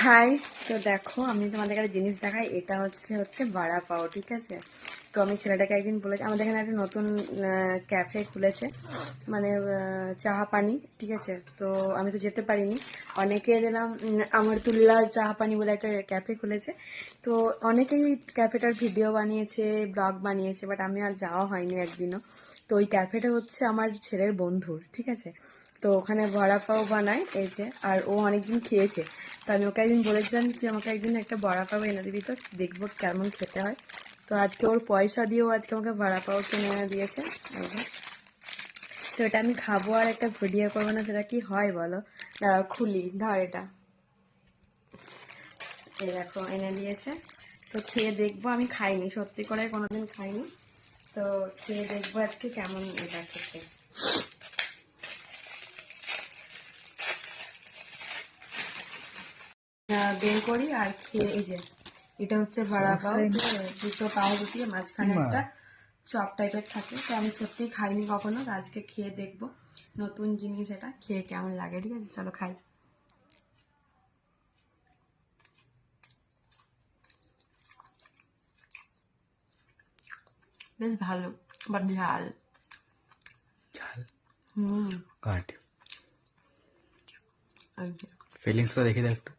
High. তো দেখো আমি তোমাদের একটা জিনিস দেখাই। এটা হচ্ছে বড়া পাও, ঠিক আছে। তো আমি ছেলেটাকে একদিন বলেছি, আমাদের এখানে একটা নতুন ক্যাফে খুলেছে, মানে চাহা পানি, ঠিক আছে। তো আমি তো যেতে পারিনি, অনেকে দিলাম। আমরতুল্লাহ চাহা পানি বলে একটা ক্যাফে খুলেছে। তো অনেকেই ক্যাফেটার ভিডিও বানিয়েছে, ব্লগ বানিয়েছে, বাট আমি আর যাওয়া হয়নি একদিনও। তো ওই ক্যাফেটা হচ্ছে আমার ছেলের বন্ধুর, ঠিক আছে। তো ওখানে বড়া পাও বানায়, এই যে। আর ও অনেকদিন খেয়েছে, তো আমি ওকে একদিন বলেছিলাম যে আমাকে একদিন একটা বড়া পাও এনে দিবি, তো দেখবো কেমন খেতে হয়। তো আজকে ওর পয়সা দিয়েও আজকে আমাকে বড়া পাও কিনে এনে দিয়েছে। তো এটা আমি খাবো আর একটা ভিডিও করবো না, সেটা কি হয় বলো। দাঁড়াও খুলি, ধর এটা, এই দেখো এনে দিয়েছে। তো খেয়ে দেখবো, আমি খাইনি, সত্যি করে কোনোদিন খাইনি। তো খেয়ে দেখবো আজকে কেমন এটা খেতে। বের করি আর খেয়ে, এই যে এটা হচ্ছে বড়া পাও, দুটো পাও দিয়ে মাঝখানে একটা চপ টাইপের থাকে। তো আমি সত্যি খাইনি কখনো, তো আজকে খেয়ে দেখবো, নতুন জিনিস এটা, খেয়ে কেমন লাগে। ঠিক আছে, চলো খাই। বেশ ভালো, বাট ঝাল। ঝাল হুম। কাট এই যে। ফিলিংসটা দেখে দেখ একটু।